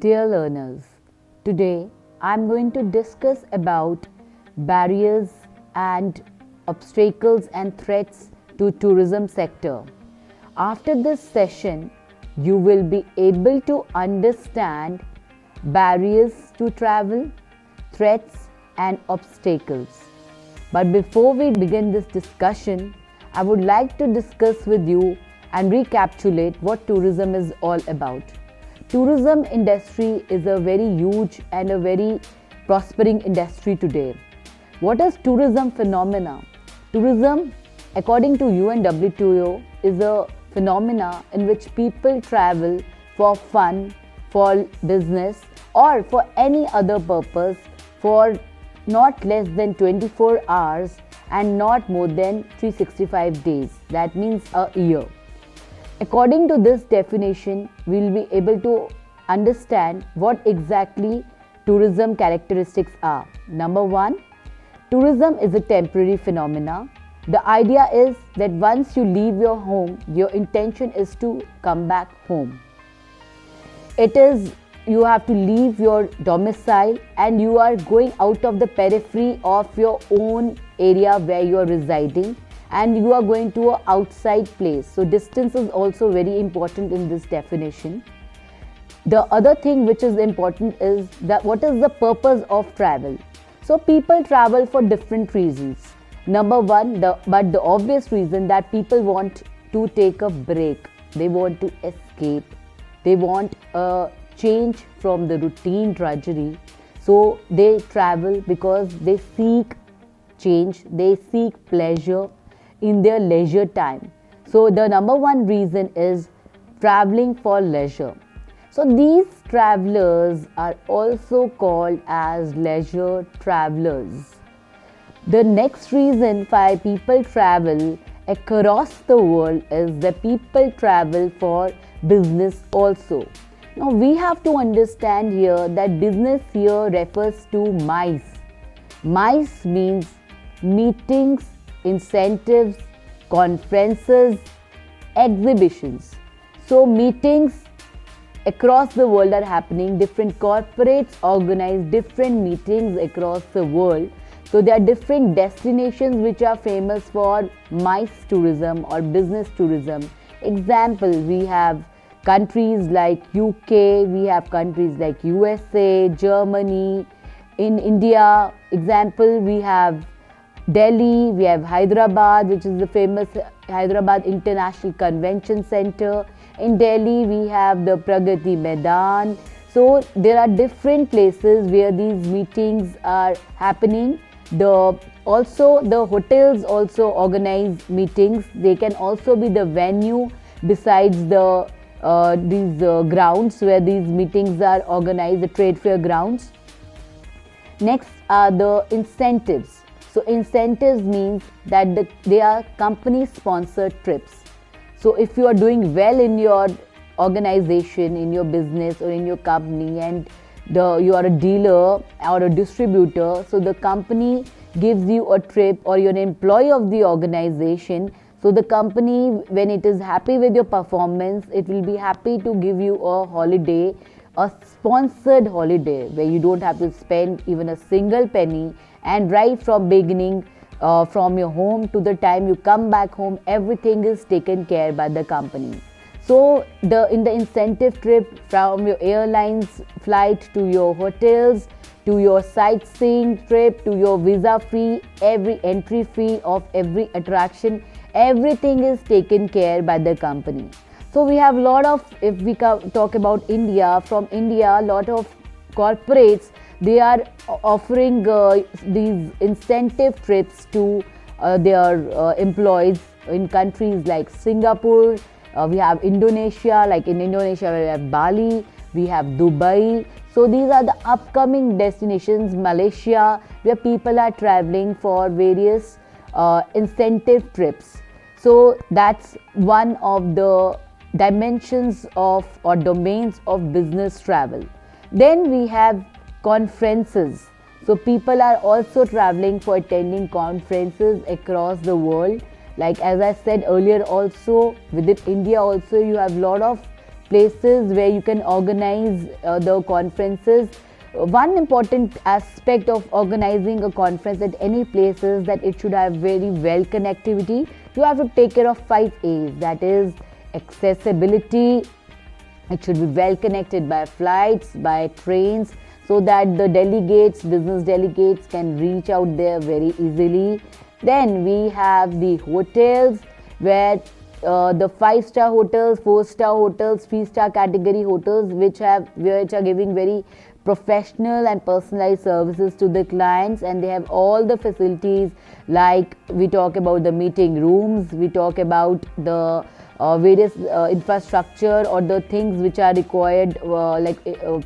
Dear learners, today I am going to discuss about barriers and obstacles and threats to tourism sector. After this session, you will be able to understand barriers to travel, threats and obstacles. But before we begin this discussion, I would like to discuss with you and recapitulate what tourism is all about. Tourism industry is a very huge and a very prospering industry today. What is tourism phenomena? Tourism, according to UNWTO, is a phenomena in which people travel for fun, for business or for any other purpose for not less than 24 hours and not more than 365 days. That means a year. According to this definition, we will be able to understand what exactly tourism characteristics are. Number one, tourism is a temporary phenomena. The idea is that once you leave your home, your intention is to come back home. It is you have to leave your domicile and you are going out of the periphery of your own area where you are residing and you are going to an outside place. So distance is also very important in this definition. The other thing which is important is that what is the purpose of travel. So people travel for different reasons. Number one, the obvious reason that people want to take a break. They want to escape. They want a change from the routine drudgery. So they travel because they seek change. They seek pleasure in their leisure time. So the number one reason is traveling for leisure. So these travelers are also called as leisure travelers. The next reason why people travel across the world is that people travel for business also. Now we have to understand here that business here refers to MICE. MICE means meetings, incentives, conferences, exhibitions. So meetings across the world are happening. Different corporates organize different meetings across the world. So there are different destinations which are famous for MICE tourism or business tourism. Example, we have countries like UK, we have countries like USA, Germany. In India, example, we have Delhi, we have Hyderabad, which is the famous Hyderabad International Convention Center. In Delhi, we have the Pragati Maidan. So there are different places where these meetings are happening. The hotels also organize meetings. They can also be the venue besides these grounds where these meetings are organized, the trade fair grounds. Next are the incentives. So incentives means that they are company sponsored trips. So if you are doing well in your organization, in your business or in your company and you are a dealer or a distributor, so the company gives you a trip or you're an employee of the organization. So the company, when it is happy with your performance, it will be happy to give you a holiday, a sponsored holiday where you don't have to spend even a single penny, and right from beginning from your home to the time you come back home, everything is taken care by the company. So in the incentive trip, from your airlines flight to your hotels, to your sightseeing trip, to your visa fee, every entry fee of every attraction, everything is taken care by the company. So we have a lot of, if we talk about India, from India, a lot of corporates, they are offering these incentive trips to their employees in countries like Singapore. We have Indonesia, like in Indonesia we have Bali, we have Dubai. So these are the upcoming destinations, Malaysia, where people are traveling for various incentive trips. So that's one of the dimensions of or domains of business travel. Then we have conferences. So people are also traveling for attending conferences across the world. Like as I said earlier also, within India also you have a lot of places where you can organize the conferences. One important aspect of organizing a conference at any place is that it should have very well connectivity. You have to take care of 5 A's, that is accessibility. It should be well connected by flights, by trains, so that the delegates, business delegates, can reach out there very easily. Then we have the hotels, where the 5-star hotels, 4-star hotels, 3-star category hotels, which are giving very professional and personalized services to the clients, and they have all the facilities, like we talk about the meeting rooms, we talk about the various infrastructure or the things which are required, like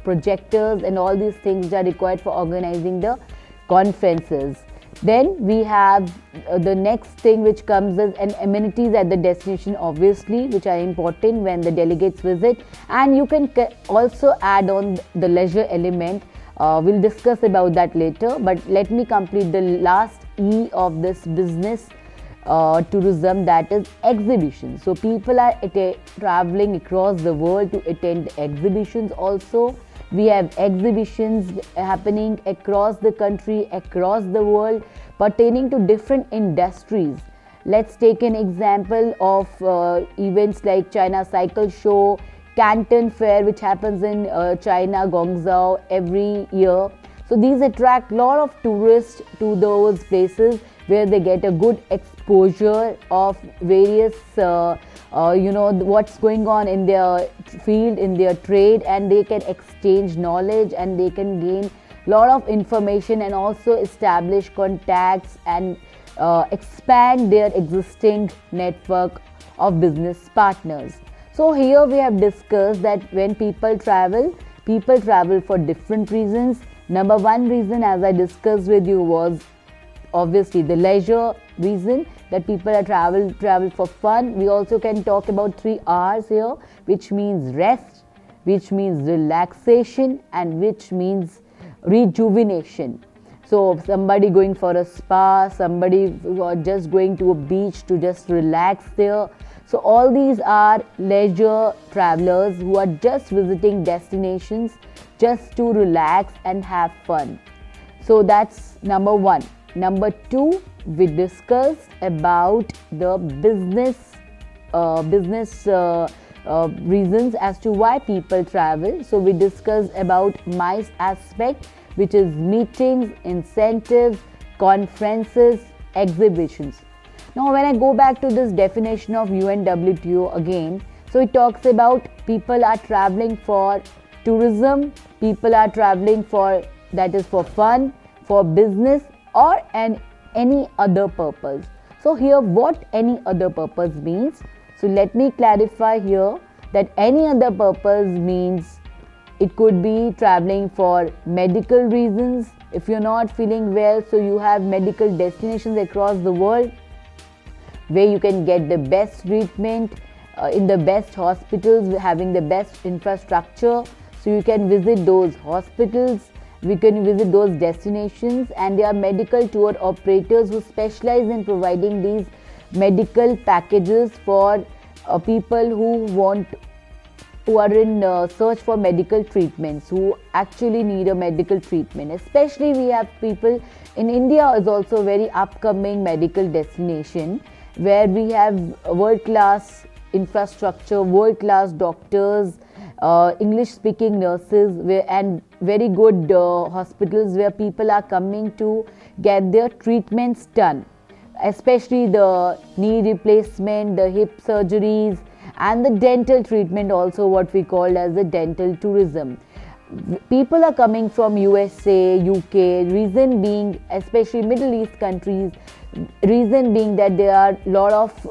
projectors and all these things which are required for organizing the conferences. Then we have the next thing which comes as an amenities at the destination, obviously, which are important when the delegates visit. And you can also add on the leisure element. We'll discuss about that later, but let me complete the last E of this business tourism, that is exhibitions. So people are traveling across the world to attend exhibitions also. We have exhibitions happening across the country, across the world, pertaining to different industries. Let's take an example of events like China Cycle Show, Canton Fair, which happens in China, Guangzhou, every year. So these attract a lot of tourists to those places, where they get a good exposure of various what's going on in their field, in their trade, and they can exchange knowledge and they can gain a lot of information and also establish contacts and expand their existing network of business partners. So here we have discussed that when people travel for different reasons. Number one reason, as I discussed with you, was obviously the leisure reason, that people are travel for fun. We also can talk about 3 R's here, which means rest, which means relaxation, and which means rejuvenation. So somebody going for a spa, somebody just going to a beach to just relax there. So all these are leisure travelers who are just visiting destinations just to relax and have fun. So that's number one. Number two, we discussed about the business reasons as to why people travel. So we discussed about MICE aspect, which is meetings, incentives, conferences, exhibitions. Now when I go back to this definition of UNWTO again, so it talks about people are traveling for tourism, people are traveling for, that is for fun, for business, or any other purpose. So here what any other purpose means. So let me clarify here that any other purpose means it could be traveling for medical reasons. If you're not feeling well, so you have medical destinations across the world where you can get the best treatment in the best hospitals, having the best infrastructure. So you can visit those hospitals, we can visit those destinations, and there are medical tour operators who specialize in providing these medical packages for people who are in search for medical treatments, who actually need a medical treatment. Especially we have people in India is also a very upcoming medical destination, where we have world-class infrastructure, world-class doctors, English-speaking nurses, and very good hospitals where people are coming to get their treatments done, especially the knee replacement, the hip surgeries, and the dental treatment also, what we call as the dental tourism. People are coming from USA, UK, reason being, especially Middle East countries, reason being that there are a lot of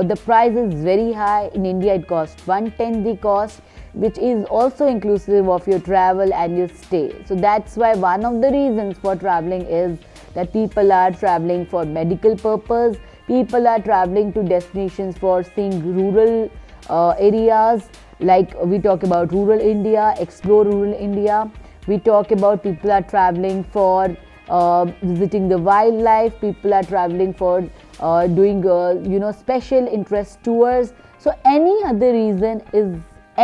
the price is very high. In India it costs 1/10 the cost, which is also inclusive of your travel and your stay. So that's why one of the reasons for traveling is that people are traveling for medical purpose, people are traveling to destinations for seeing rural areas, like we talk about rural India, explore rural India. We talk about people are traveling for visiting the wildlife, people are traveling for doing special interest tours. So any other reason is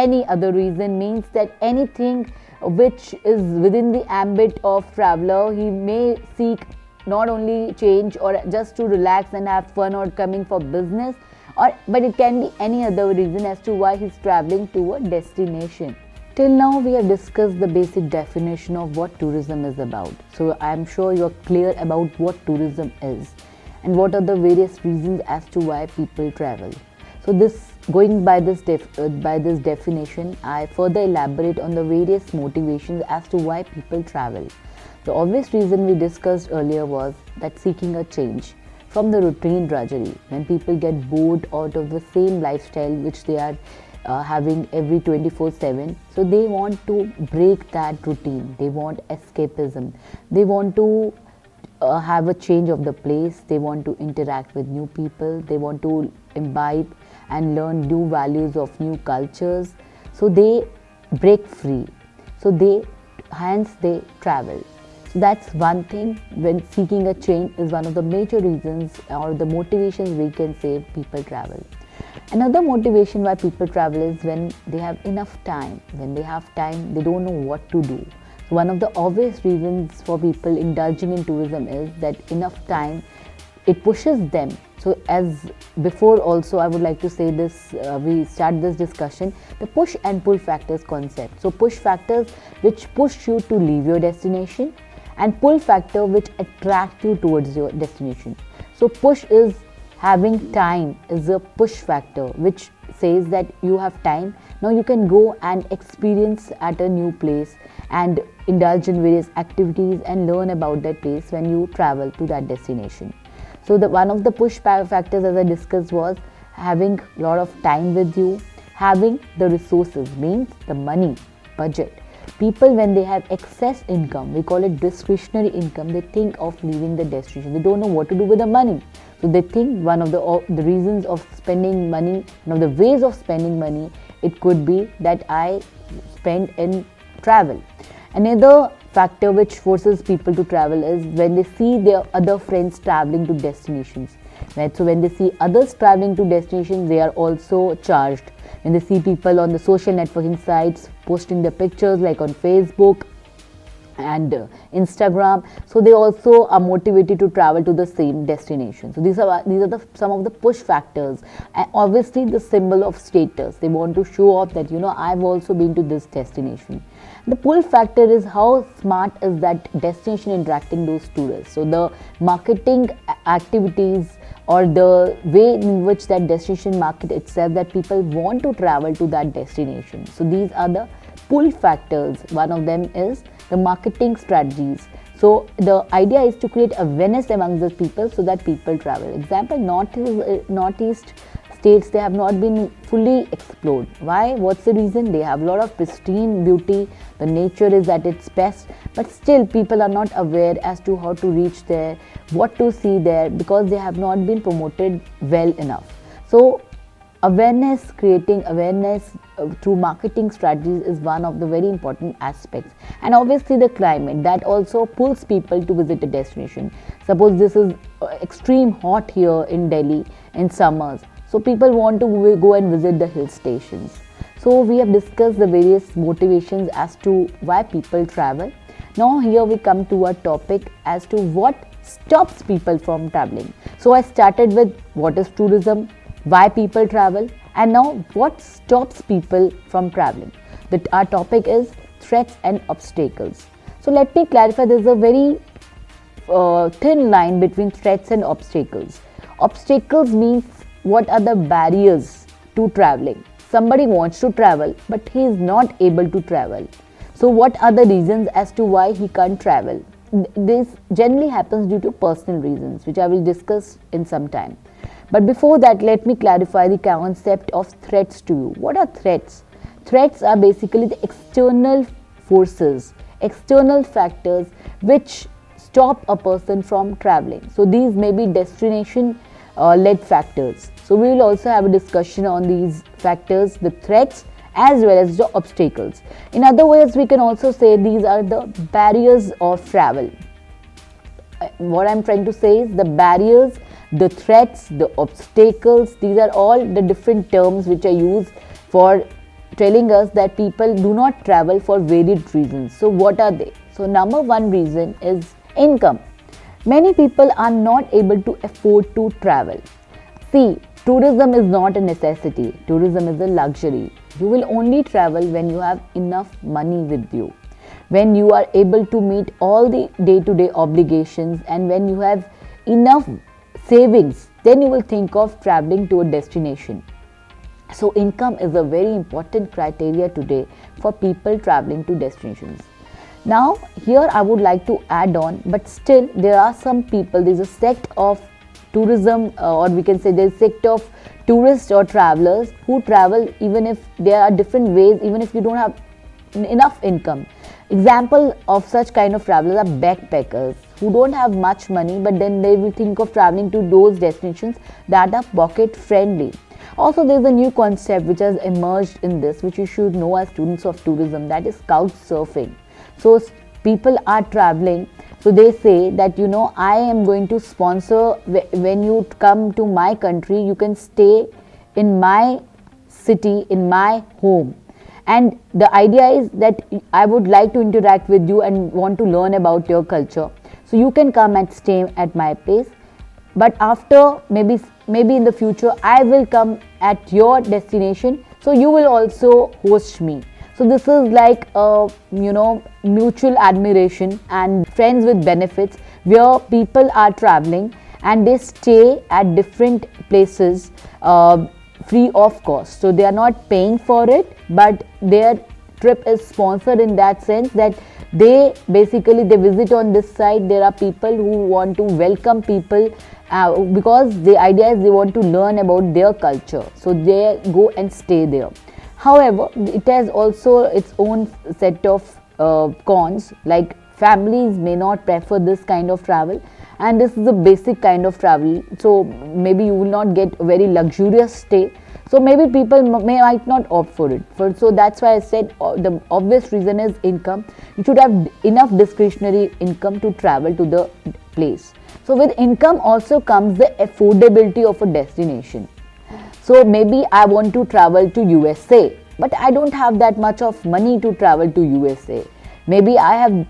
any other reason, means that anything which is within the ambit of traveler, he may seek not only change or just to relax and have fun or coming for business, or but it can be any other reason as to why he's traveling to a destination. Till now we have discussed the basic definition of what tourism is about. So I am sure you are clear about what tourism is and what are the various reasons as to why people travel. So this, going by this definition, I further elaborate on the various motivations as to why people travel. The obvious reason we discussed earlier was that seeking a change from the routine drudgery, when people get bored out of the same lifestyle which they are having every 24/7. So they want to break that routine, they want escapism, they want to have a change of the place, they want to interact with new people, they want to imbibe and learn new values of new cultures. So they break free, so hence they travel. So that's one thing. When seeking a change is one of the major reasons or the motivations we can say people travel. Another motivation why people travel is when they have enough time. When they have time, they don't know what to do. So one of the obvious reasons for people indulging in tourism is that enough time, it pushes them. So as before also, I would like to say this, we start this discussion, the push and pull factors concept. So push factors which push you to leave your destination, and pull factor which attract you towards your destination. So push is having time, is a push factor which says that you have time, now you can go and experience at a new place and indulge in various activities and learn about that place when you travel to that destination. So the one of the push factors, as I discussed, was having a lot of time with you, having the resources, means the money, budget. People, when they have excess income, we call it discretionary income, they think of leaving the destination. They don't know what to do with the money. So they think one of the reasons of spending money, one of the ways of spending money, it could be that I spend in travel. Another factor which forces people to travel is when they see their other friends traveling to destinations. Right? So when they see others traveling to destinations, they are also charged. When they see people on the social networking sites posting their pictures like on Facebook and Instagram, so they also are motivated to travel to the same destination. So these are some of the push factors, and obviously the symbol of status. They want to show off that I've also been to this destination. The pull factor is how smart is that destination interacting those tourists. So the marketing activities or the way in which that destination market itself, that people want to travel to that destination. So these are the pull factors. One of them is the marketing strategies. So the idea is to create awareness among the people so that people travel. Example, Northeast states, they have not been fully explored. Why? What's the reason? They have a lot of pristine beauty, the nature is at its best, but still people are not aware as to how to reach there, what to see there, because they have not been promoted well enough. So awareness, creating awareness through marketing strategies is one of the very important aspects. And obviously the climate, that also pulls people to visit a destination. Suppose this is extreme hot here in Delhi in summers, so people want to go and visit the hill stations. So we have discussed the various motivations as to why people travel. Now here we come to a topic as to what stops people from traveling. So I started with what is tourism, why people travel, and now what stops people from traveling. Our topic is threats and obstacles. So let me clarify, there is a very thin line between threats and obstacles. Obstacles means what are the barriers to traveling. Somebody wants to travel but he is not able to travel. So what are the reasons as to why he can't travel? This generally happens due to personal reasons, which I will discuss in some time. But before that, let me clarify the concept of threats to you. What are threats? Threats are basically the external forces, external factors which stop a person from traveling. So these may be destination led factors. So we will also have a discussion on these factors, the threats as well as the obstacles. In other words, we can also say these are the barriers of travel. What I'm trying to say is the barriers, the threats, the obstacles, these are all the different terms which are used for telling us that people do not travel for varied reasons. So what are they? So number one reason is income. Many people are not able to afford to travel. See, tourism is not a necessity. Tourism is a luxury. You will only travel when you have enough money with you, when you are able to meet all the day-to-day obligations, and when you have enough savings, then you will think of traveling to a destination. So income is a very important criteria today for people traveling to destinations. Now here I would like to add on, but still there are some people, there's a sect of tourism, or we can say there's a sect of tourists or travelers who travel even if there are different ways, even if you don't have enough income. Example of such kind of travelers are backpackers who don't have much money, but then they will think of traveling to those destinations that are pocket friendly. Also, there is a new concept which has emerged in this, which you should know as students of tourism, that is couch surfing. So people are traveling, so they say that, you know, I am going to sponsor, when you come to my country, you can stay in my city, in my home. And the idea is that I would like to interact with you and want to learn about your culture. So you can come and stay at my place. But after maybe in the future, I will come at your destination. So you will also host me. So this is like a, you know, mutual admiration and friends with benefits, where people are traveling and they stay at different places free of cost. So they are not paying for it, but their trip is sponsored in that sense that they basically they visit on this site. There are people who want to welcome people because the idea is they want to learn about their culture. So they go and stay there. However, it has also its own set of cons, like families may not prefer this kind of travel, and this is a basic kind of travel. So maybe you will not get a very luxurious stay. So maybe people might not opt for it. So that's why I said the obvious reason is income. You should have enough discretionary income to travel to the place. So with income also comes the affordability of a destination. So maybe I want to travel to USA, but I don't have that much of money to travel to USA. Maybe I have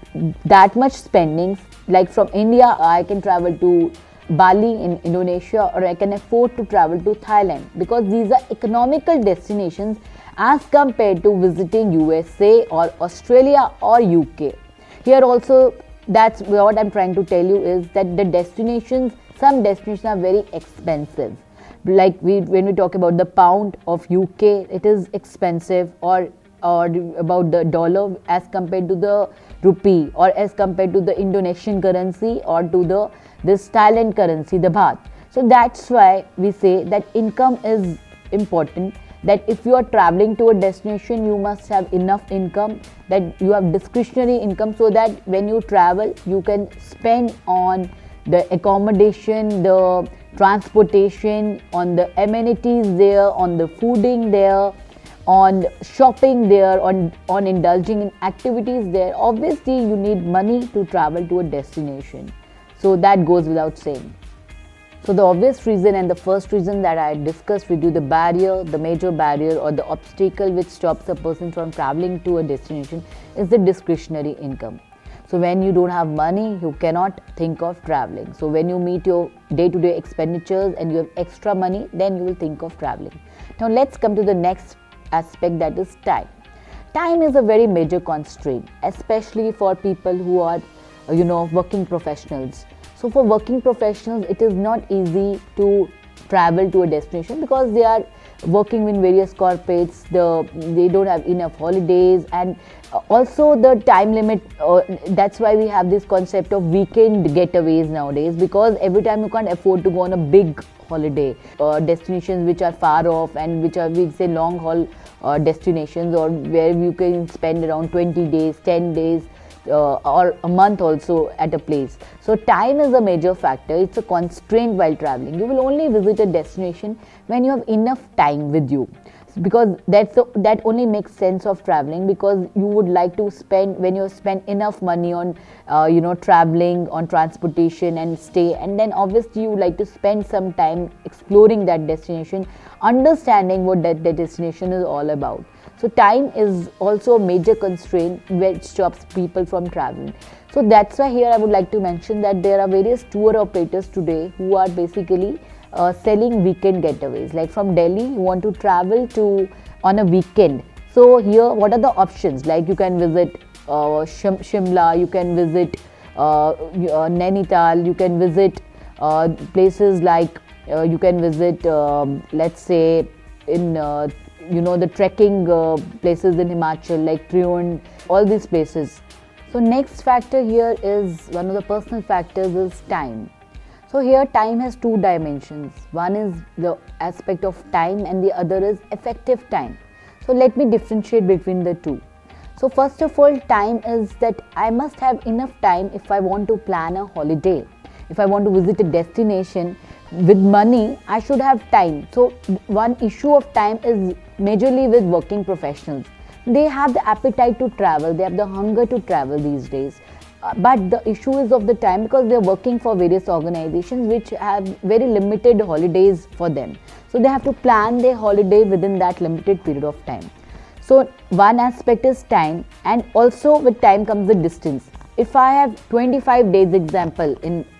that much spendings, like from India I can travel to Bali in Indonesia, or I can afford to travel to Thailand, because these are economical destinations as compared to visiting USA or Australia or UK. Here also, that's what I'm trying to tell you, is that the destinations, some destinations are very expensive. Like when we talk about the pound of UK, it is expensive, or about the dollar as compared to the rupee, or as compared to the Indonesian currency, or to this Thailand currency, the baht. So that's why we say that income is important, that if you are traveling to a destination, you must have enough income, that you have discretionary income, so that when you travel, you can spend on the accommodation, the transportation, on the amenities there, on the fooding there, on shopping there, on indulging in activities there. Obviously, you need money to travel to a destination. So that goes without saying. So the obvious reason and the first reason that I discussed with you, the barrier, the major barrier or the obstacle which stops a person from traveling to a destination, is the discretionary income. So when you don't have money, you cannot think of traveling. So when you meet your day-to-day expenditures and you have extra money, then you will think of traveling. Now let's come to the next aspect, that is time. Time is a very major constraint, especially for people who are, working professionals. So for working professionals, it is not easy to travel to a destination because they are working in various corporates, they don't have enough holidays, and also the time limit. That's why we have this concept of weekend getaways nowadays, because every time you can't afford to go on a big holiday, destinations which are far off and which are, we say, long haul destinations, or where you can spend around 20 days, 10 days, or a month also at a place. So time is a major factor. It's a constraint while traveling. You will only visit a destination when you have enough time with you, because that only makes sense of traveling, because you would like to spend, when you spend enough money on traveling, on transportation and stay, and then obviously you would like to spend some time exploring that destination, understanding what that destination is all about. So time is also a major constraint which stops people from traveling. So that's why here I would like to mention that there are various tour operators today who are basically selling weekend getaways. Like from Delhi, you want to travel to on a weekend. So here, what are the options? Like you can visit Shimla, you can visit Nainital, you can visit places like you can visit, let's say, in the trekking places in Himachal like Triund, all these places. So next factor here is one of the personal factors is time. So here time has two dimensions. One is the aspect of time and the other is effective time. So let me differentiate between the two. So first of all, time is that I must have enough time if I want to plan a holiday. If I want to visit a destination with money, I should have time. So one issue of time is majorly with working professionals. They have the appetite to travel, they have the hunger to travel these days. But the issue is of the time because they are working for various organizations which have very limited holidays for them. So they have to plan their holiday within that limited period of time. So one aspect is time, and also with time comes the distance. If I have 25 days example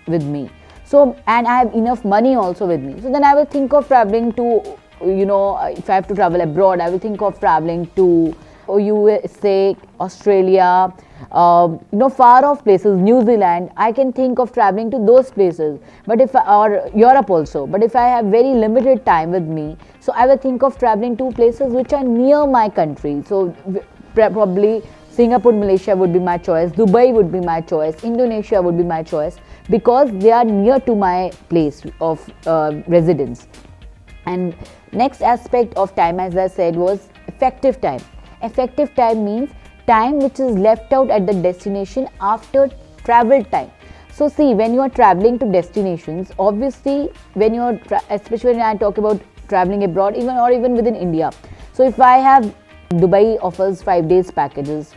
with me, so and I have enough money also with me, so then I will think of traveling to, if I have to travel abroad, I will think of traveling to USA, Australia, far off places, New Zealand. I can think of traveling to those places, or Europe also. But if I have very limited time with me, so I will think of traveling to places which are near my country. So probably Singapore, Malaysia would be my choice, Dubai would be my choice, Indonesia would be my choice, because they are near to my place of residence. And next aspect of time, as I said, was effective time. Effective time means time which is left out at the destination after travel time. So see, when you are traveling to destinations, obviously when you are, especially when I talk about traveling abroad, even within India. So if I have Dubai offers 5 days packages,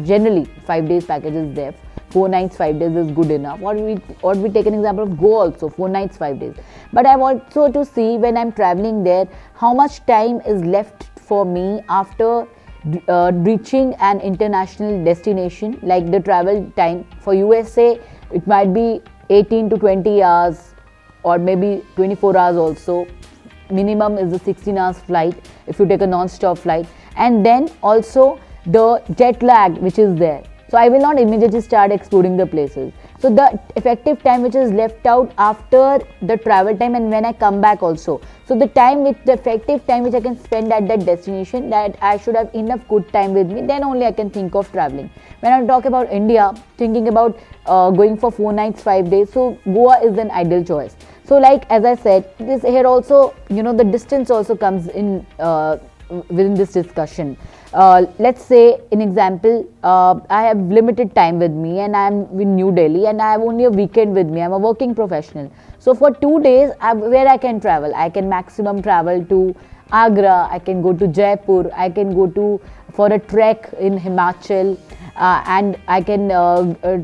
generally 5 days packages there. 4 nights, 5 days is good enough. Or we take an example of Goa also, 4 nights, 5 days. But I want also to see when I'm traveling there, how much time is left for me after reaching an international destination. Like the travel time for USA, it might be 18 to 20 hours or maybe 24 hours also. Minimum is a 16 hours flight if you take a non-stop flight. And then also the jet lag which is there. So I will not immediately start exploring the places. So the effective time which is left out after the travel time and when I come back also. So the effective time which I can spend at that destination, that I should have enough good time with me, then only I can think of traveling. When I talk about India, thinking about going for 4 nights, 5 days, so Goa is an ideal choice. So like as I said, this here also, the distance also comes in within this discussion. Let's say, in example, I have limited time with me and I am in New Delhi and I have only a weekend with me. I am a working professional. So for 2 days, where I can travel? I can maximum travel to Agra, I can go to Jaipur, I can go for a trek in Himachal, and I can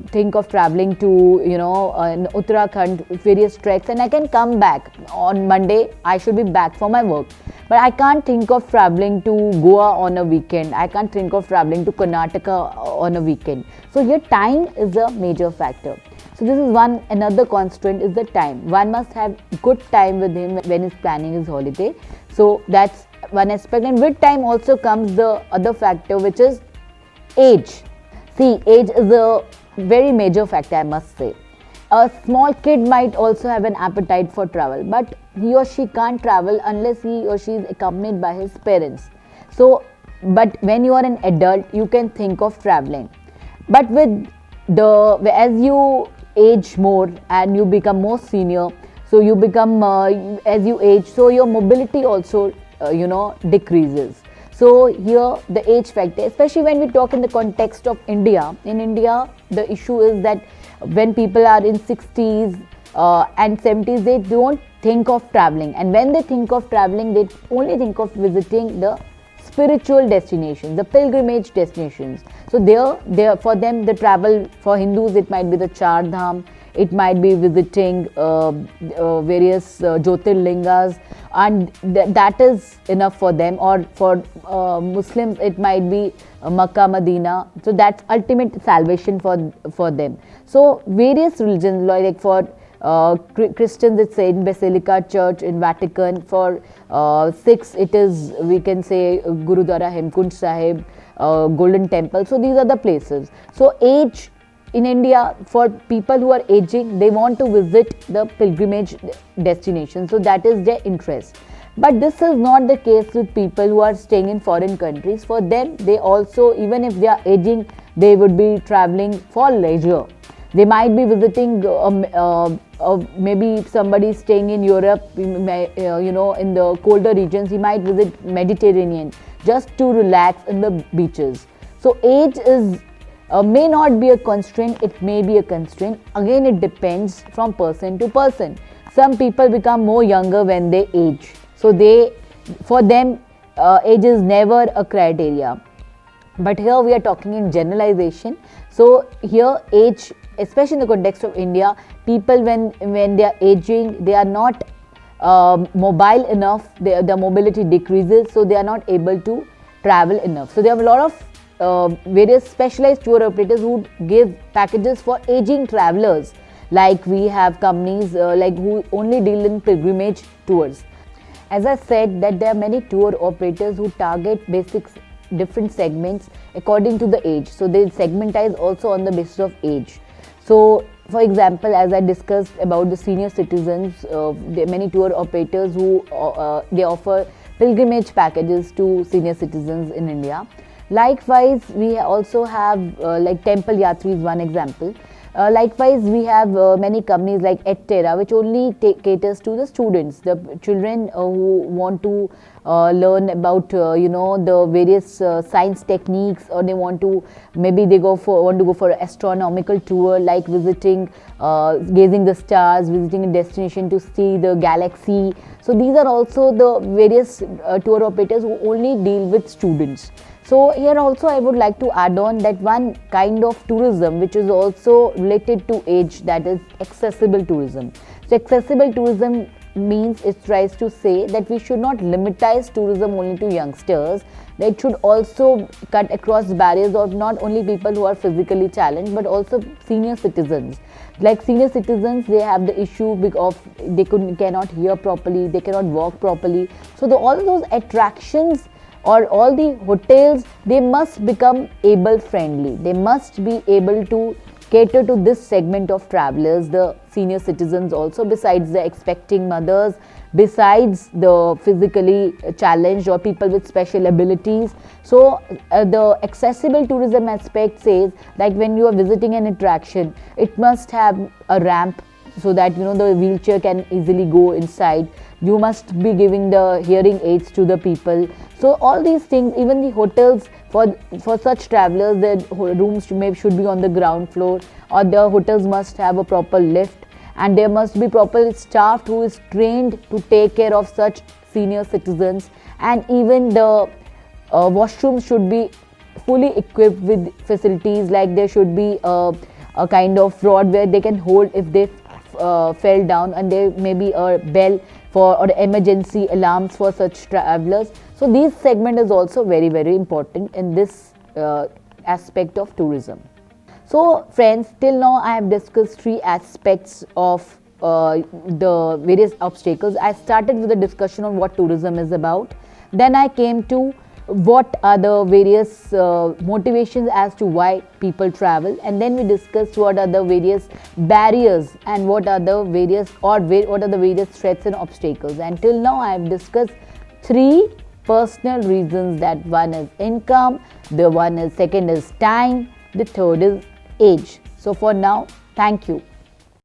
think of traveling to in Uttarakhand, various treks, and I can come back on Monday. I should be back for my work, but I can't think of traveling to Goa on a weekend. I can't think of traveling to Karnataka on a weekend. So here time is a major factor. So this is another constraint is the time. One must have good time with him when he's planning his holiday. So that's one aspect, and with time also comes the other factor, which is age. See, age is a very major factor, I must say. A small kid might also have an appetite for travel, but he or she can't travel unless he or she is accompanied by his parents. So, but when you are an adult, you can think of traveling. But as you age more and you become more senior, so you become as you age, so your mobility also decreases. So here the age factor, especially when we talk in the context of India. In India, the issue is that when people are in 60s and 70s, they don't think of traveling, and when they think of traveling, they only think of visiting the spiritual destinations, the pilgrimage destinations. So there for them, the travel, for Hindus it might be the Char Dham, it might be visiting various Jyotirlingas, and that is enough for them. Or for Muslims, it might be Makkah, Medina. So that's ultimate salvation for them. So various religions, like for Christians, it's Saint Basilica Church in Vatican. For Sikhs, it is, we can say, Gurudwara Hemkund Sahib, Golden Temple. So these are the places. So age in India, for people who are aging, they want to visit the pilgrimage destination. So that is their interest. But this is not the case with people who are staying in foreign countries. For them, they also, even if they are aging, they would be traveling for leisure. They might be visiting, maybe somebody staying in Europe, in the colder regions, he might visit Mediterranean just to relax in the beaches. So age is may not be a constraint, it may be a constraint. Again, it depends from person to person. Some people become more younger when they age. So for them, age is never a criteria. But here we are talking in generalization. So here age, especially in the context of India, people when they are aging, they are not mobile enough, their mobility decreases, so they are not able to travel enough. So there are a lot of various specialized tour operators who give packages for aging travelers. Like we have companies like who only deal in pilgrimage tours. As I said, that there are many tour operators who target different segments according to the age. So they segmentize also on the basis of age. So for example, as I discussed about the senior citizens, there are many tour operators who they offer pilgrimage packages to senior citizens in India. Likewise, we also have like Temple Yatri is one example. Likewise, we have many companies like EdTerra, which only caters to the students, the children who want to learn about the various science techniques, or they want to, maybe they want to go for an astronomical tour, like visiting, gazing the stars, visiting a destination to see the galaxy. So these are also the various tour operators who only deal with students. So here also I would like to add on that one kind of tourism which is also related to age, that is accessible tourism. So accessible tourism means, it tries to say that we should not limitize tourism only to youngsters. It should also cut across barriers of not only people who are physically challenged, but also senior citizens. Like senior citizens, they have the issue of they cannot hear properly, they cannot walk properly. So all those attractions or all the hotels, they must become able friendly. They must be able to cater to this segment of travelers, the senior citizens also, besides the expecting mothers, besides the physically challenged or people with special abilities. So the accessible tourism aspect says, like when you are visiting an attraction, it must have a ramp so that the wheelchair can easily go inside. You must be giving the hearing aids to the people. So all these things, even the hotels for such travelers, the rooms should be on the ground floor, or the hotels must have a proper lift, and there must be proper staff who is trained to take care of such senior citizens. And even the washrooms should be fully equipped with facilities, like there should be a kind of rod where they can hold if they fell down, and there may be a bell or emergency alarms for such travelers. So this segment is also very, very important in this aspect of tourism. So friends, till now I have discussed three aspects of the various obstacles. I started with a discussion on what tourism is about. Then I came to what are the various motivations as to why people travel, and then we discussed what are the various barriers and what are the various threats and obstacles. And till now I have discussed three personal reasons, that one is income, second is time, the third is age. So for now, thank you.